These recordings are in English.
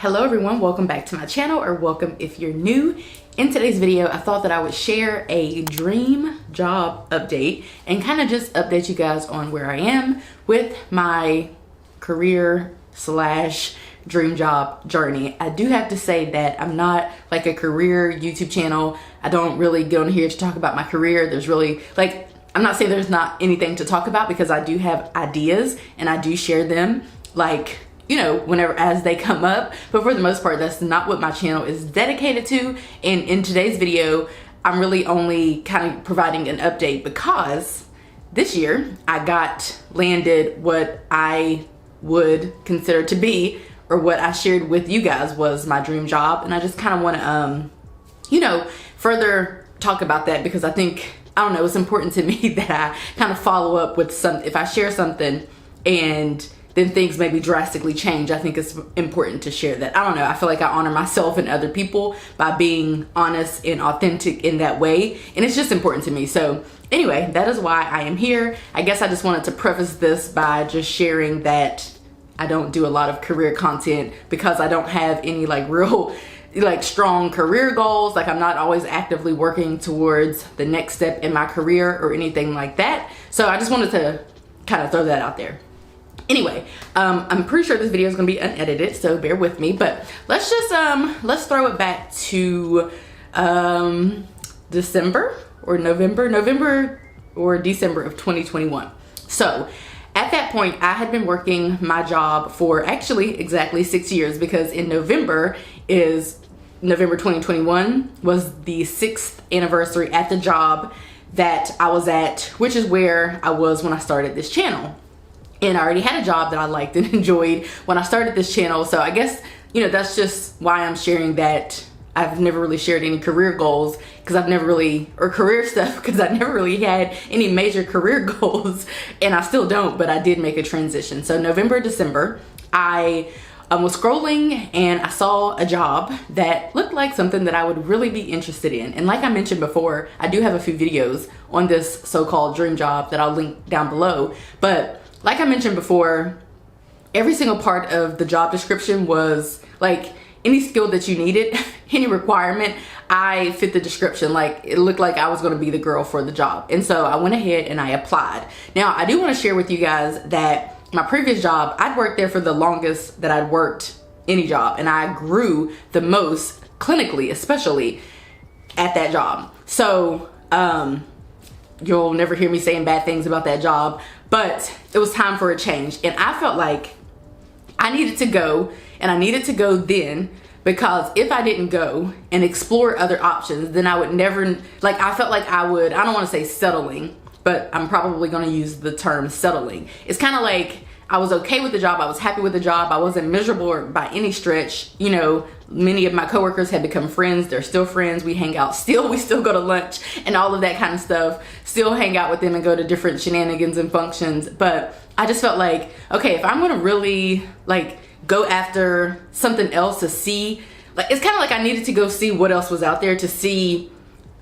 Hello everyone, welcome back to my channel, or welcome if you're new. In today's video, I thought that I would share a dream job update and kind of just update you guys on where I am with my career slash dream job journey. I do have to say that I'm not like a career YouTube channel. I don't really get on here to talk about my career. There's really I'm not saying there's not anything to talk about, because I do have ideas and I do share them whenever as they come up, but for the most part that's not what my channel is dedicated to. And in today's video I'm really only kind of providing an update because this year I landed what I would consider to be, or what I shared with you guys was my dream job, and I just kind of want to further talk about that, because I think, I don't know, it's important to me that I kind of follow up with something. If I share something and then things maybe drastically change, I think it's important to share that. I don't know, I feel like I honor myself and other people by being honest and authentic in that way, and it's just important to me. So anyway, that is why I am here. I guess I just wanted to preface this by just sharing that I don't do a lot of career content because I don't have any real strong career goals. I'm not always actively working towards the next step in my career or anything like that. So I just wanted to kind of throw that out there. Anyway, I'm pretty sure this video is gonna be unedited, so bear with me, but let's just let's throw it back to December or November or December of 2021. So at that point I had been working my job for actually exactly 6 years, because in November 2021 was the 6th anniversary at the job that I was at, which is where I was when I started this channel. And I already had a job that I liked and enjoyed when I started this channel. So I guess, that's just why I'm sharing that. I've never really shared any career goals because or career stuff, because I never really had any major career goals, and I still don't, but I did make a transition. So November, December, I was scrolling and I saw a job that looked like something that I would really be interested in. And like I mentioned before, I do have a few videos on this so-called dream job that I'll link down below. But like I mentioned before, every single part of the job description was any skill that you needed, any requirement, I fit the description. It looked like I was gonna be the girl for the job. And so I went ahead and I applied. Now, I do wanna share with you guys that my previous job, I'd worked there for the longest that I'd worked any job, and I grew the most clinically, especially at that job. So, you'll never hear me saying bad things about that job, but it was time for a change. And I felt like I needed to go, and I needed to go then, because if I didn't go and explore other options, then I would never, I felt like I don't want to say settling, but I'm probably going to use the term settling. It's kind of like I was okay with the job. I was happy with the job. I wasn't miserable by any stretch. Many of my coworkers had become friends. They're still friends. We hang out still. We still go to lunch and all of that kind of stuff. Still hang out with them and go to different shenanigans and functions. But I just felt like, okay, if I'm going to really go after something else to see, it's kind of like I needed to go see what else was out there, to see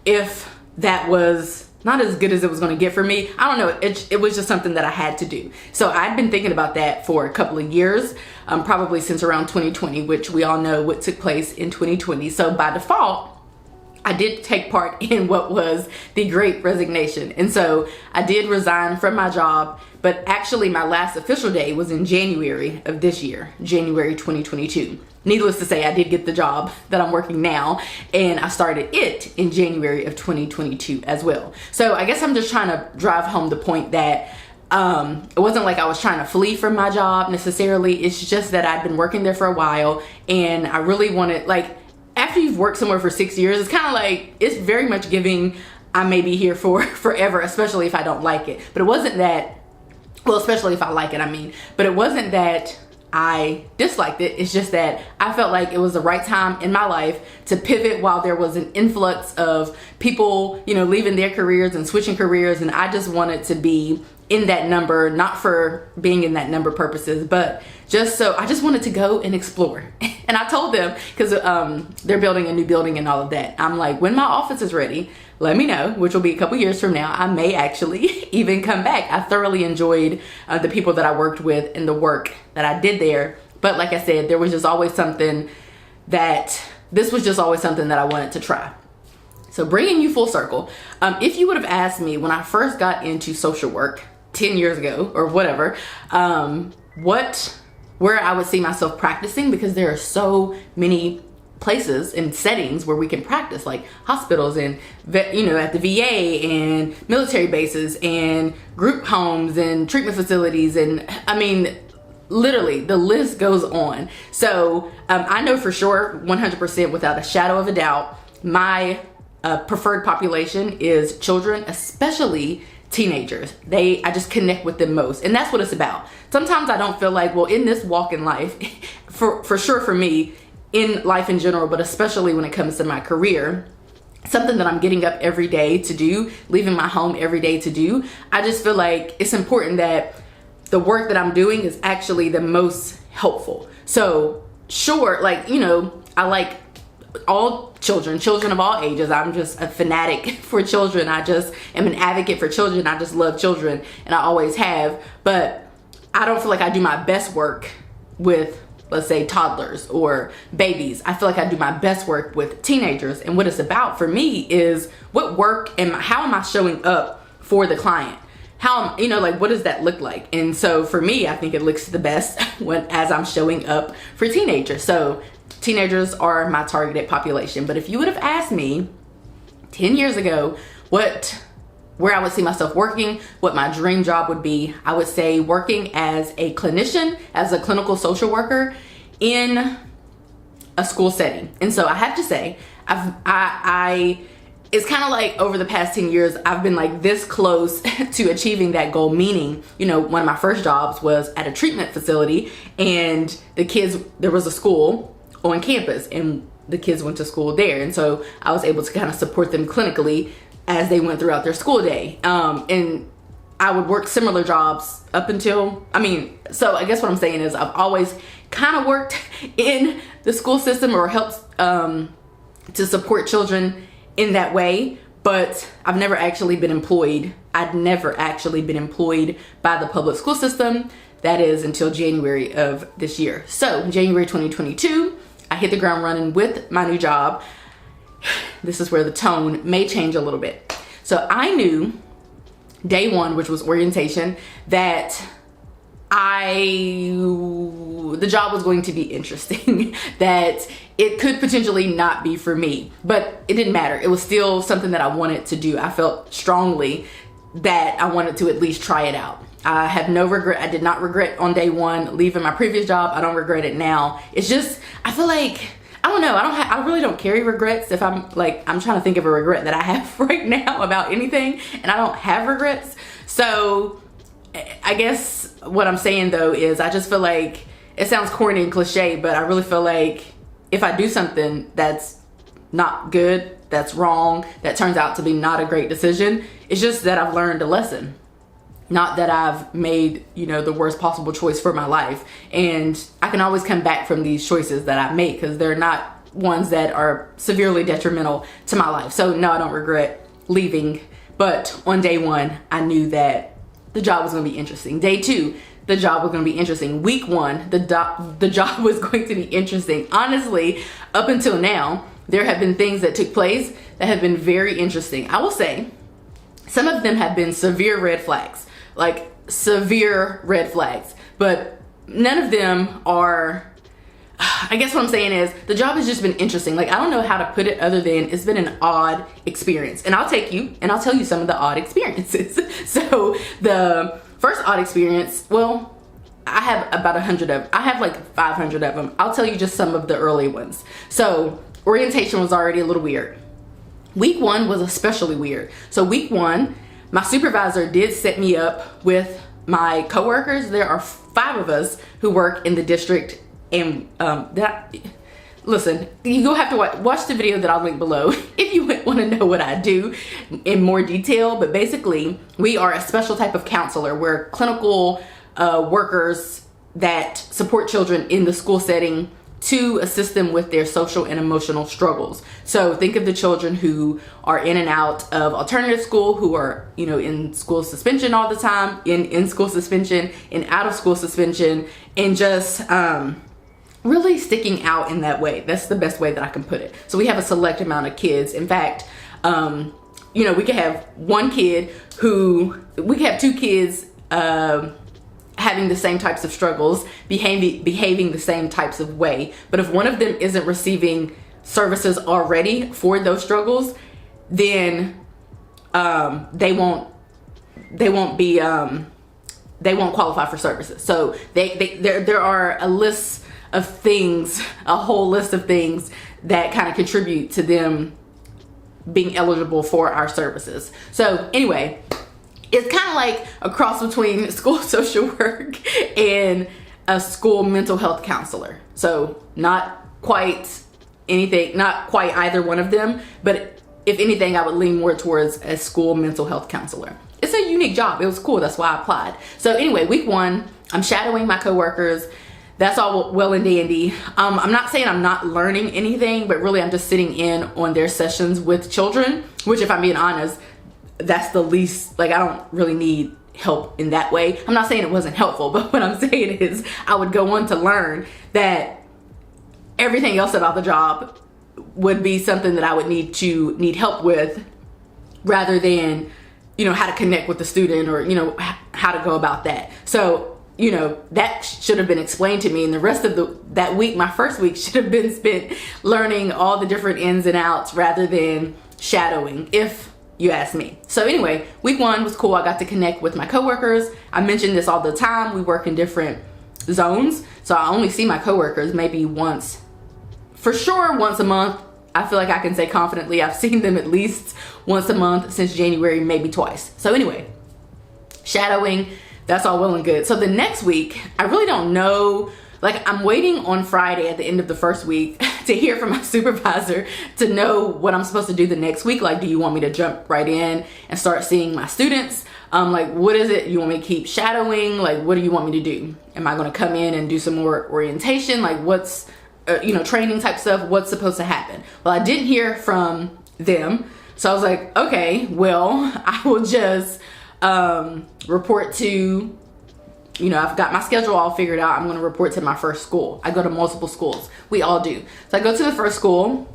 if that was not as good as it was going to get for me. I don't know. It was just something that I had to do. So I'd been thinking about that for a couple of years, probably since around 2020, which we all know what took place in 2020. So by default, I did take part in what was the Great Resignation. And so I did resign from my job, but actually my last official day was in January of this year, January 2022. Needless to say, I did get the job that I'm working now, and I started it in January of 2022 as well. So I guess I'm just trying to drive home the point that it wasn't like I was trying to flee from my job necessarily. It's just that I'd been working there for a while, and I really wanted, after you've worked somewhere for 6 years, it's kind of it's very much giving I may be here for forever, especially if I don't like it. But it wasn't that, well, especially if I like it, I mean, but it wasn't that I disliked it. It's just that I felt like it was the right time in my life to pivot while there was an influx of people, leaving their careers and switching careers. And I just wanted to be in that number, not for being in that number purposes, but just so I just wanted to go and explore. And I told them, because they're building a new building and all of that, I'm like, when my office is ready, let me know, which will be a couple years from now. I may actually even come back. I thoroughly enjoyed the people that I worked with and the work that I did there. But like I said, there was just always something that, this was just always something that I wanted to try. So bringing you full circle, if you would have asked me when I first got into social work 10 years ago or whatever, where I would see myself practicing, because there are so many places and settings where we can practice, like hospitals and at the VA and military bases and group homes and treatment facilities, and I mean literally the list goes on. So I know for sure 100% without a shadow of a doubt my preferred population is children, especially teenagers. I just connect with them most, and that's what it's about. Sometimes I don't feel like, well, in this walk in life, for sure for me, in life in general, but especially when it comes to my career, something that I'm getting up every day to do, leaving my home every day to do, I just feel like it's important that the work that I'm doing is actually the most helpful. So sure, like, I like all children of all ages. I'm just a fanatic for children. I just am an advocate for children. I just love children, and I always have. But I don't feel like I do my best work with, let's say, toddlers or babies. I feel like I do my best work with teenagers. And what it's about for me is what work and how am I showing up for the client? How, what does that look like? And so for me, I think it looks the best as I'm showing up for teenagers. So teenagers are my targeted population. But if you would have asked me 10 years ago where I would see myself working, what my dream job would be, I would say working as a clinician, as a clinical social worker in a school setting. And so I have to say, it's kind of like over the past 10 years, I've been like this close to achieving that goal. Meaning, one of my first jobs was at a treatment facility, and there was a school on campus, and the kids went to school there. And so I was able to kind of support them clinically as they went throughout their school day. And I would work similar jobs up until, so I guess what I'm saying is I've always kind of worked in the school system or helped to support children in that way, but I've never actually been employed. I'd never actually been employed by the public school system. That is until January of this year. So January 2022, I hit the ground running with my new job. This is where the tone may change a little bit. So I knew day one, which was orientation, that the job was going to be interesting, that it could potentially not be for me, but it didn't matter. It was still something that I wanted to do. I felt strongly that I wanted to at least try it out. I have no regret. I did not regret on day one leaving my previous job. I don't regret it now. It's just, I feel like, I don't know. I really don't carry regrets. If I'm trying to think of a regret that I have right now about anything, and I don't have regrets. So I guess what I'm saying though is I just feel like, it sounds corny and cliche, but I really feel like if I do something that's not good, that's wrong, that turns out to be not a great decision, it's just that I've learned a lesson. Not that I've made, the worst possible choice for my life. And I can always come back from these choices that I make, because they're not ones that are severely detrimental to my life. So no, I don't regret leaving. But on day one, I knew that the job was going to be interesting. Day two, the job was going to be interesting. Week one, the job was going to be interesting. Honestly, up until now, there have been things that took place that have been very interesting. I will say, some of them have been severe red flags. Like severe red flags, but none of them are, I guess what I'm saying is the job has just been interesting. Like, I don't know how to put it other than it's been an odd experience, and I'll tell you some of the odd experiences. So the first odd experience, well, I have about 100 of, I have like 500 of them. I'll tell you just some of the early ones. So orientation was already a little weird. Week one was especially weird. So week one, my supervisor did set me up with my coworkers. There are 5 of us who work in the district, and listen, you go have to watch the video that I'll link below if you want to know what I do in more detail. But basically, we are a special type of counselor. We're clinical workers that support children in the school setting to assist them with their social and emotional struggles. So think of the children who are in and out of alternative school, who are, in school suspension all the time, in school suspension, in out of school suspension, and just really sticking out in that way. That's the best way that I can put it. So we have a select amount of kids. In fact, you know, we could have one kid we could have two kids having the same types of struggles, behaving the same types of way. But if one of them isn't receiving services already for those struggles, then they won't qualify for services. So there are a whole list of things that kind of contribute to them being eligible for our services. So anyway, it's kind of like a cross between school social work and a school mental health counselor. So not quite either one of them, but if anything, I would lean more towards a school mental health counselor. It's a unique job. It was cool. That's why I applied. So anyway, week 1, I'm shadowing my coworkers. That's all well and dandy. I'm not saying I'm not learning anything, but really I'm just sitting in on their sessions with children, which, if I'm being honest, that's the least, like, I don't really need help in that way. I'm not saying it wasn't helpful, but what I'm saying is I would go on to learn that everything else about the job would be something that I would need help with, rather than, you know, how to connect with the student, or, you know, how to go about that. So, you know, that should have been explained to me, and the rest of that week, my first week, should have been spent learning all the different ins and outs rather than shadowing, if you ask me. So anyway, week 1 was cool. I got to connect with my coworkers. I mention this all the time. We work in different zones, so I only see my coworkers maybe once a month. I feel like I can say confidently I've seen them at least once a month since January, maybe twice. So anyway, shadowing, that's all well and good. So the next week, I really don't know. Like, I'm waiting on Friday at the end of the first week to hear from my supervisor to know what I'm supposed to do the next week. Like, do you want me to jump right in and start seeing my students? Like, what is it? You want me to keep shadowing? Like, what do you want me to do? Am I going to come in and do some more orientation? Like, what's, you know, training type stuff? What's supposed to happen? Well, I didn't hear from them. So I was like, okay, well, I will just report to, you know, I've got my schedule all figured out. I'm going to report to my first school. I go to multiple schools. We all do. So I go to the first school.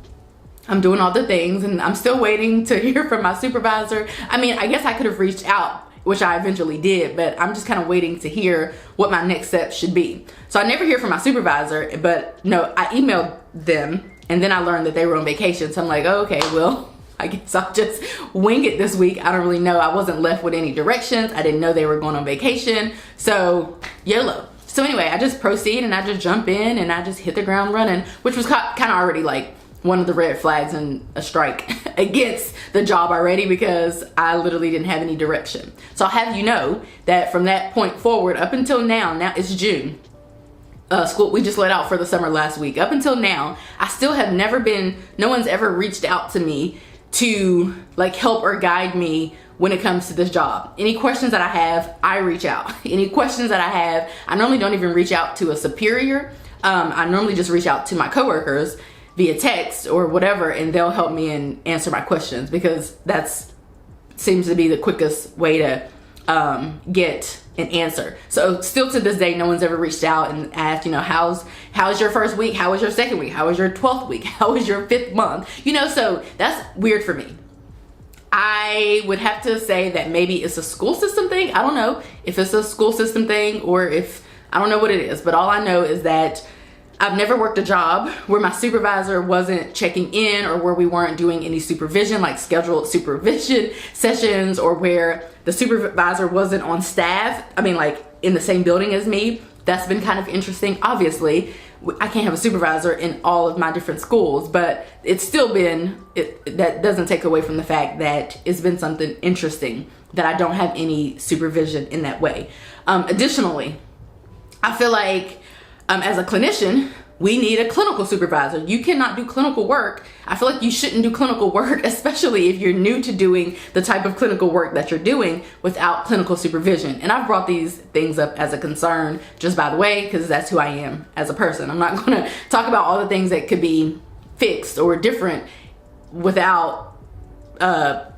I'm doing all the things, and I'm still waiting to hear from my supervisor. I mean, I guess I could have reached out, which I eventually did, but I'm just kind of waiting to hear what my next step should be. So I never hear from my supervisor, but no, I emailed them, and then I learned that they were on vacation. So I'm like, oh, okay, well, I guess I'll just wing it this week. I don't really know. I wasn't left with any directions. I didn't know they were going on vacation. So YOLO. So anyway, I just proceed and I just jump in and I just hit the ground running, which was kind of already like one of the red flags and a strike against the job already, because I literally didn't have any direction. So I'll have you know that from that point forward, up until now it's June. School, we just let out for the summer last week. Up until now, I still have no one's ever reached out to me to like help or guide me when it comes to this job. Any questions that I have, I reach out. Any questions that I have, I normally don't even reach out to a superior. I normally just reach out to my coworkers via text or whatever, and they'll help me and answer my questions, because that's seems to be the quickest way to get an answer. So still to this day, no one's ever reached out and asked, you know, how's your first week? How was your second week? How was your 12th week? How was your 5th month? You know, so that's weird for me. I would have to say that maybe it's a school system thing. I don't know if it's a school system thing or if, I don't know what it is, but all I know is that I've never worked a job where my supervisor wasn't checking in, or where we weren't doing any supervision, like scheduled supervision sessions, or where the supervisor wasn't on staff. I mean, like in the same building as me. That's been kind of interesting. Obviously, I can't have a supervisor in all of my different schools, but it's still been, that doesn't take away from the fact that it's been something interesting that I don't have any supervision in that way. Additionally, I feel like as a clinician, we need a clinical supervisor. You cannot do clinical work. I feel like you shouldn't do clinical work, especially if you're new to doing the type of clinical work that you're doing, without clinical supervision. And I've brought these things up as a concern, just by the way, because that's who I am as a person. I'm not going to talk about all the things that could be fixed or different without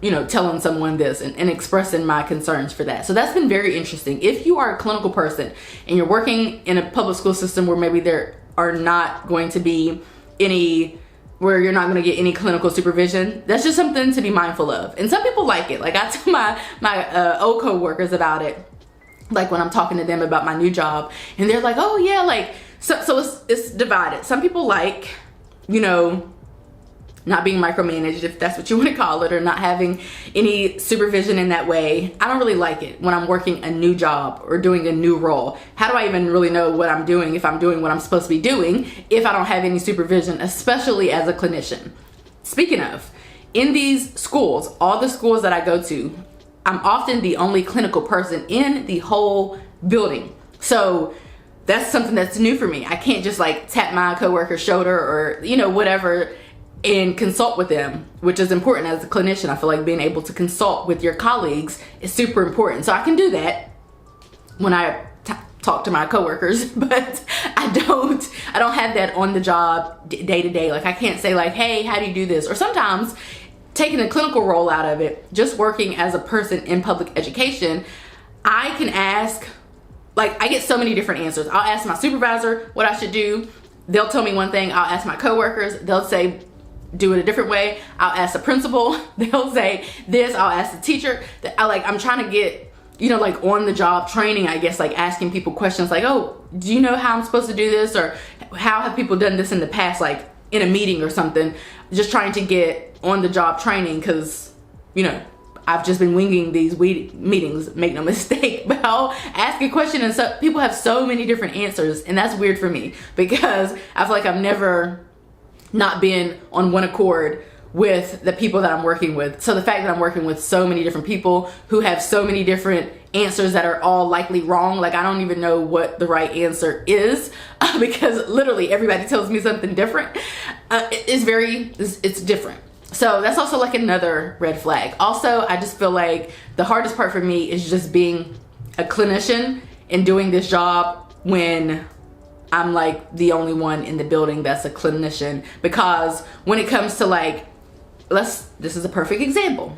you know, telling someone this and expressing my concerns for that. So that's been very interesting. If you are a clinical person and you're working in a public school system where maybe there are not going to be any, where you're not going to get any clinical supervision. That's just something to be mindful of. And some people like it. Like I tell my old co-workers about it, like when I'm talking to them about my new job, and they're like, oh yeah, like, so it's divided. Some people like, you know, not being micromanaged, if that's what you want to call it, or not having any supervision in that way. I don't really like it when I'm working a new job or doing a new role. How do I even really know what I'm doing if I'm doing what I'm supposed to be doing if I don't have any supervision, especially as a clinician? Speaking of, in these schools, all the schools that I go to, I'm often the only clinical person in the whole building. So that's something that's new for me. I can't just like tap my coworker's shoulder or, you know, whatever, and consult with them, which is important as a clinician. I feel like being able to consult with your colleagues is super important. So I can do that when I talk to my coworkers, but I don't have that on the job day to day. Like I can't say like, hey, how do you do this? Or sometimes taking the clinical role out of it, just working as a person in public education, I can ask, like I get so many different answers. I'll ask my supervisor what I should do. They'll tell me one thing. I'll ask my coworkers. They'll say, do it a different way. I'll ask the principal. They'll say this. I'll ask the teacher. I'm trying to get, you know, like on the job training, I guess, like asking people questions like, oh, do you know how I'm supposed to do this? Or how have people done this in the past, like in a meeting or something? Just trying to get on the job training because, you know, I've just been winging these meetings, make no mistake, but I'll ask a question and so people have so many different answers, and that's weird for me because I feel like I've never not been on one accord with the people that I'm working with. So the fact that I'm working with so many different people who have so many different answers that are all likely wrong, like I don't even know what the right answer is because literally everybody tells me something different. It's different. So that's also like another red flag. Also, I just feel like the hardest part for me is just being a clinician and doing this job when I'm like the only one in the building that's a clinician. Because when it comes to like, this is a perfect example.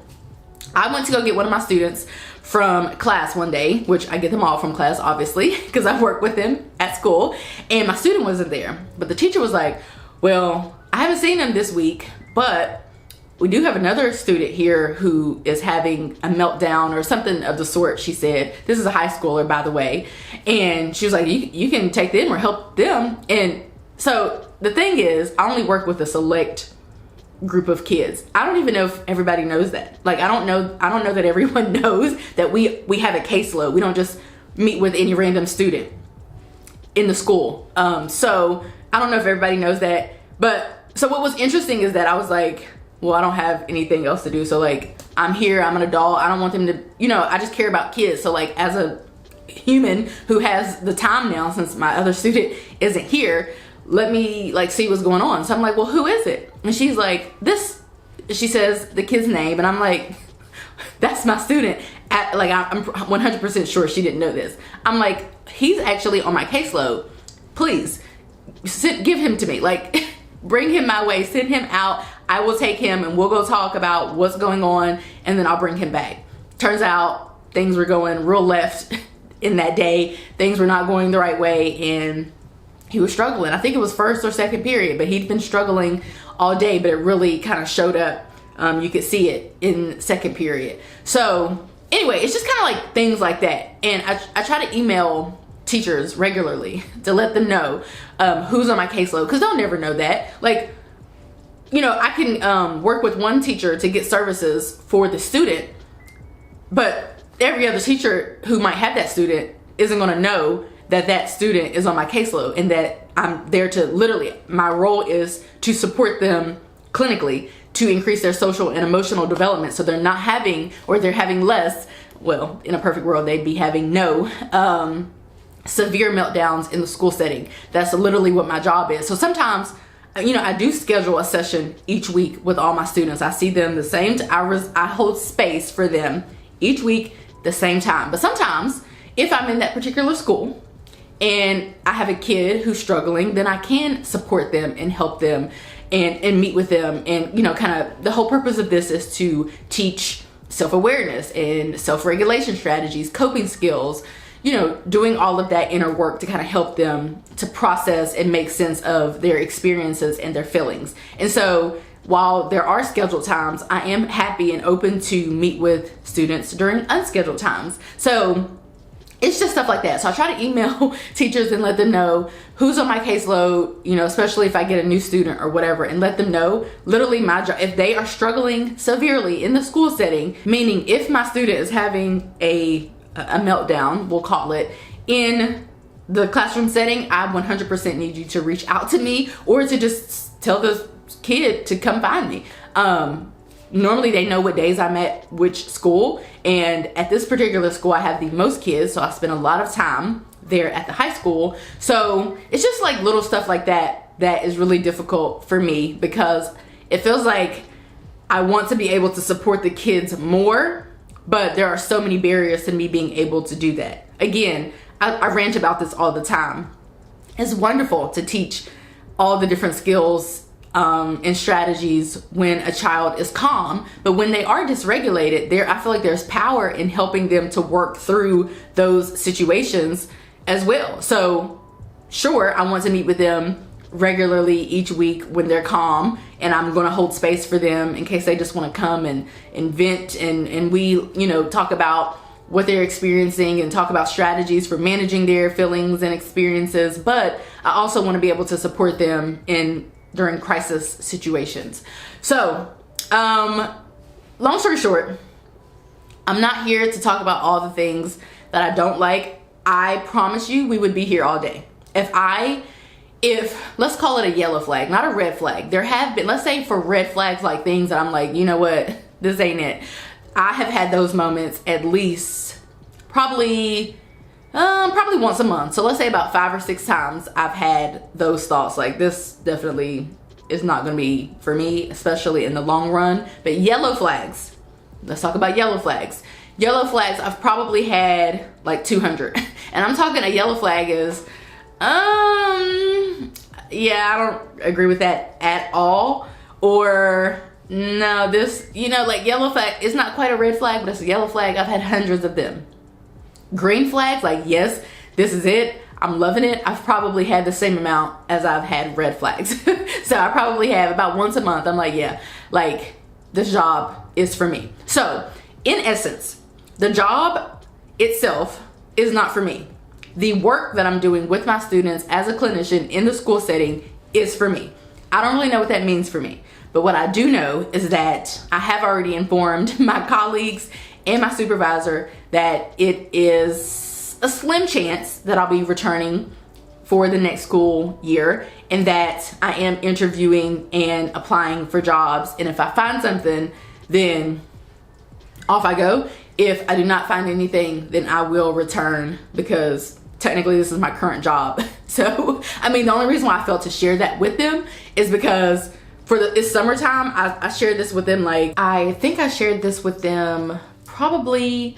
I went to go get one of my students from class one day, which I get them all from class, obviously, because I work with them at school, and my student wasn't there. But the teacher was like, well, I haven't seen him this week, but we do have another student here who is having a meltdown or something of the sort, she said. This is a high schooler, by the way. And she was like, you can take them or help them. And so the thing is, I only work with a select group of kids. I don't even know if everybody knows that. Like, I don't know that everyone knows that we have a caseload. We don't just meet with any random student in the school. So I don't know if everybody knows that. But so what was interesting is that I was like, well, I don't have anything else to do. So like, I'm here, I'm an adult. I don't want them to, you know, I just care about kids. So like, as a human who has the time now, since my other student isn't here, let me like see what's going on. So I'm like, well, who is it? And she's like, she says the kid's name. And I'm like, that's my student. I'm 100% sure she didn't know this. I'm like, he's actually on my caseload. Please give him to me. Like, bring him my way, send him out. I will take him and we'll go talk about what's going on, and then I'll bring him back. Turns out things were going real left in that day. Things were not going the right way, and he was struggling. I think it was first or second period, but he'd been struggling all day, but it really kind of showed up. You could see it in second period. So anyway, it's just kind of like things like that. And I try to email teachers regularly to let them know who's on my caseload, because they'll never know that. Like, you know, I can work with one teacher to get services for the student, but every other teacher who might have that student isn't going to know that that student is on my caseload, and that I'm there to literally, my role is to support them clinically to increase their social and emotional development, so they're not having, or they're having less, well, in a perfect world, they'd be having no severe meltdowns in the school setting. That's literally what my job is. So sometimes, you know, I do schedule a session each week with all my students. I see them the same hours. I hold space for them each week, the same time. But sometimes if I'm in that particular school and I have a kid who's struggling, then I can support them and help them and meet with them. And, you know, kind of the whole purpose of this is to teach self-awareness and self-regulation strategies, coping skills, doing all of that inner work to kind of help them to process and make sense of their experiences and their feelings. And so while there are scheduled times, I am happy and open to meet with students during unscheduled times. So it's just stuff like that. So I try to email teachers and let them know who's on my caseload, especially if I get a new student or whatever, and let them know literally my job. If they are struggling severely in the school setting, meaning if my student is having a meltdown, we'll call it, in the classroom setting, I 100% need you to reach out to me or to just tell the kid to come find me. Normally they know what days I'm at which school, and at this particular school I have the most kids, so I spend a lot of time there at the high school. So it's just like little stuff like that is really difficult for me, because it feels like I want to be able to support the kids more, but there are so many barriers to me being able to do that. Again, I rant about this all the time. It's wonderful to teach all the different skills and strategies when a child is calm, but when they are dysregulated, I feel like there's power in helping them to work through those situations as well. So sure, I want to meet with them regularly each week when they're calm, and I'm going to hold space for them in case they just want to come and vent, and we talk about what they're experiencing and talk about strategies for managing their feelings and experiences. But I also want to be able to support them during crisis situations. So long story short, I'm not here to talk about all the things that I don't like. I promise you we would be here all day. If let's call it a yellow flag, not a red flag. There have been, let's say for red flags, like things that I'm like, you know what, this ain't it. I have had those moments at least probably once a month. So let's say about 5 or 6 times I've had those thoughts, like this definitely is not going to be for me, especially in the long run. But yellow flags, let's talk about yellow flags. Yellow flags, I've probably had like 200. And I'm talking a yellow flag is, yeah, I don't agree with that at all. Or no, this, like yellow flag, it's not quite a red flag, but it's a yellow flag. I've had hundreds of them. Green flags, like, yes, this is it, I'm loving it. I've probably had the same amount as I've had red flags. So I probably have about once a month. I'm like, yeah, like this job is for me. So in essence, the job itself is not for me. The work that I'm doing with my students as a clinician in the school setting is for me. I don't really know what that means for me. But what I do know is that I have already informed my colleagues and my supervisor that it is a slim chance that I'll be returning for the next school year, and that I am interviewing and applying for jobs. And if I find something, then off I go. If I do not find anything, then I will return, because technically this is my current job. So, the only reason why I felt to share that with them is because it's summertime. I shared this with them, I think I shared this with them probably,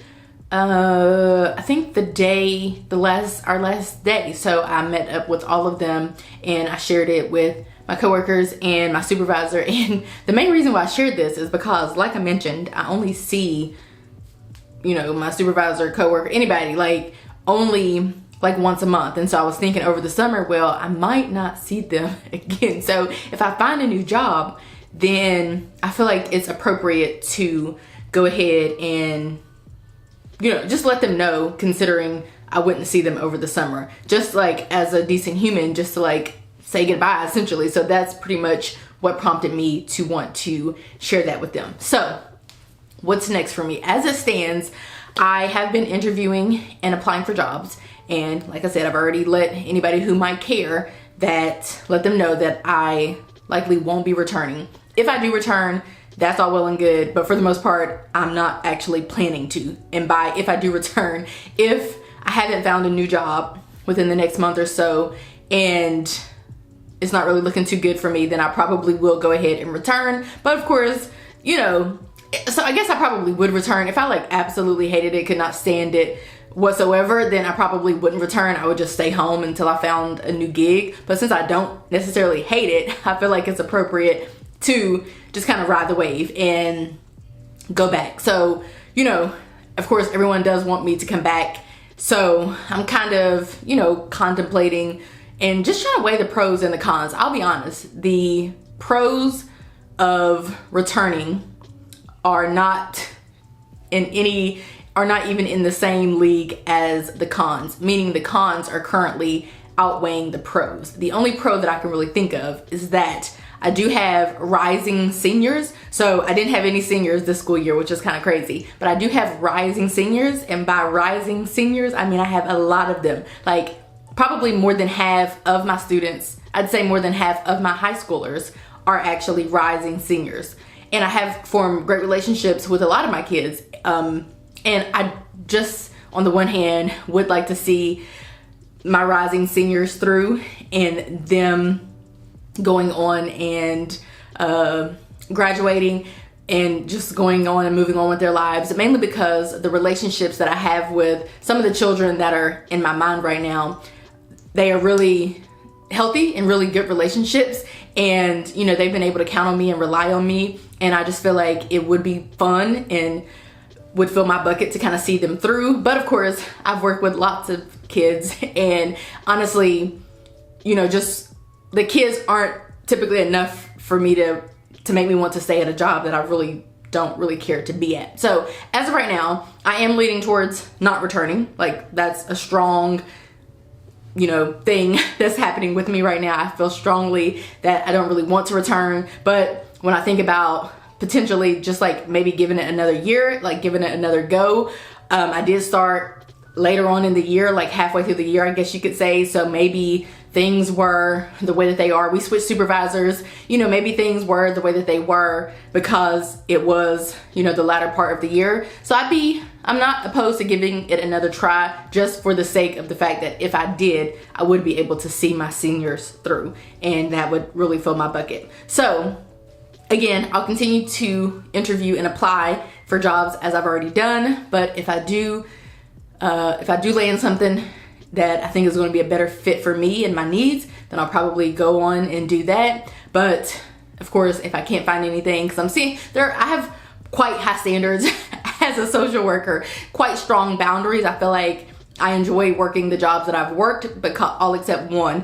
I think our last day. So I met up with all of them and I shared it with my coworkers and my supervisor. And the main reason why I shared this is because, like I mentioned, I only see, my supervisor, coworker, anybody, only once a month. And so I was thinking over the summer, well, I might not see them again. So if I find a new job, then I feel like it's appropriate to go ahead and, just let them know, considering I wouldn't see them over the summer, just as a decent human, just to say goodbye essentially. So that's pretty much what prompted me to want to share that with them. So what's next for me? As it stands, I have been interviewing and applying for jobs. And like I said, I've already let anybody who might care let them know that I likely won't be returning. If I do return, that's all well and good, but for the most part, I'm not actually planning to. And if I do return, if I haven't found a new job within the next month or so, and it's not really looking too good for me, then I probably will go ahead and return. But of course, so I guess I probably would return. If I absolutely hated it, could not stand it whatsoever, then I probably wouldn't return. I would just stay home until I found a new gig. But since I don't necessarily hate it, I feel like it's appropriate to just kind of ride the wave and go back. So, of course, everyone does want me to come back So I'm kind of, you know, contemplating and just trying to weigh the pros and the cons. I'll be honest, the pros of returning are not even in the same league as the cons, meaning the cons are currently outweighing the pros. The only pro that I can really think of is that I do have rising seniors. So I didn't have any seniors this school year, which is kind of crazy, but I do have rising seniors. And by rising seniors, I mean, I have a lot of them, like probably more than half of my students. I'd say more than half of my high schoolers are actually rising seniors. And I have formed great relationships with a lot of my kids. And I just, on the one hand, would like to see my rising seniors through and them going on and graduating and just going on and moving on with their lives, mainly because the relationships that I have with some of the children that are in my mind right now, they are really healthy and really good relationships. And, you know, they've been able to count on me and rely on me. And I just feel like it would be fun and would fill my bucket to kind of see them through. But of course, I've worked with lots of kids, and honestly, you know, just the kids aren't typically enough for me to make me want to stay at a job that I really don't really care to be at. So as of right now, I am leaning towards not returning. Like, that's a strong, you know, thing that's happening with me right now. I feel strongly that I don't really want to return. But when I think about potentially just like maybe giving it another year, like giving it another go, I did start later on in the year, like halfway through the year, I guess you could say. So maybe things were the way that they are. We switched supervisors, you know, maybe things were the way that they were because it was, you know, the latter part of the year. So I'm not opposed to giving it another try, just for the sake of the fact that if I did, I would be able to see my seniors through, and that would really fill my bucket. So again, I'll continue to interview and apply for jobs as I've already done. But if I do land something that I think is going to be a better fit for me and my needs, then I'll probably go on and do that. But of course, if I can't find anything, because I'm seeing I have quite high standards as a social worker, quite strong boundaries. I feel like I enjoy working the jobs that I've worked, because all except one,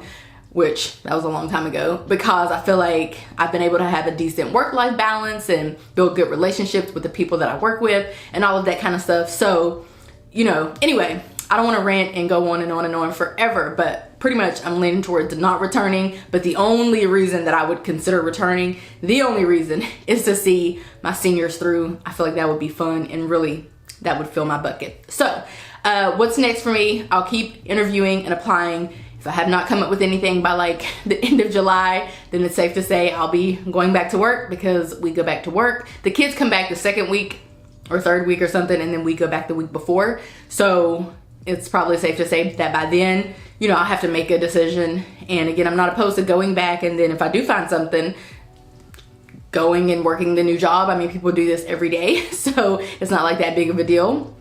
which that was a long time ago, because I feel like I've been able to have a decent work-life balance and build good relationships with the people that I work with and all of that kind of stuff. So, you know, anyway, I don't want to rant and go on and on and on forever, but pretty much I'm leaning towards not returning. But the only reason that I would consider returning, the only reason, is to see my seniors through. I feel like that would be fun, and really that would fill my bucket. So what's next for me? I'll keep interviewing and applying. If I have not come up with anything by like the end of July, then it's safe to say I'll be going back to work, because we go back to work. The kids come back the second week or third week or something, and then we go back the week before. So it's probably safe to say that by then, you know, I'll have to make a decision. And again, I'm not opposed to going back, and then if I do find something, going and working the new job. I mean, people do this every day, so it's not like that big of a deal.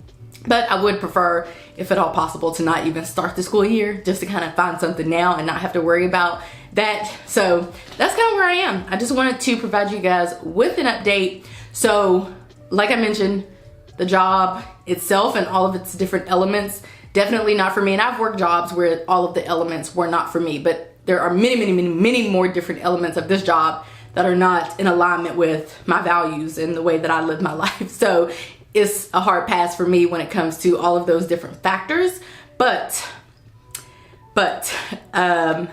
But I would prefer, if at all possible, to not even start the school year, just to kind of find something now and not have to worry about that. So that's kind of where I am. I just wanted to provide you guys with an update. So like I mentioned, the job itself and all of its different elements, definitely not for me. And I've worked jobs where all of the elements were not for me, but there are many more different elements of this job that are not in alignment with my values and the way that I live my life. So it's a hard pass for me when it comes to all of those different factors. But I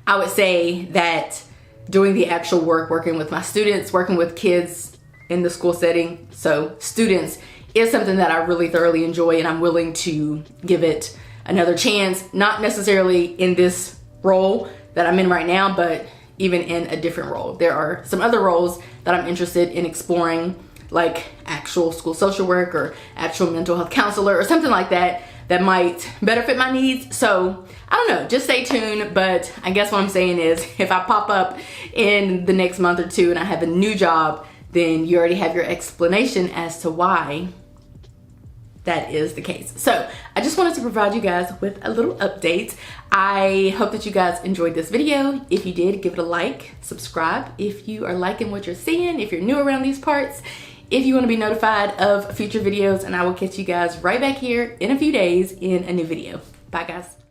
would say that doing the actual work, working with my students, working with kids in the school setting, so students, is something that I really thoroughly enjoy, and I'm willing to give it another chance, not necessarily in this role that I'm in right now, but even in a different role. There are some other roles that I'm interested in exploring, like actual school social work or actual mental health counselor or something like that, that might better fit my needs. So I don't know, just stay tuned. But I guess what I'm saying is, if I pop up in the next month or two and I have a new job, then you already have your explanation as to why that is the case. So I just wanted to provide you guys with a little update. I hope that you guys enjoyed this video. If you did, give it a like, subscribe if you are liking what you're seeing, if you're new around these parts. if you want to be notified of future videos, and I will catch you guys right back here in a few days in a new video. Bye guys.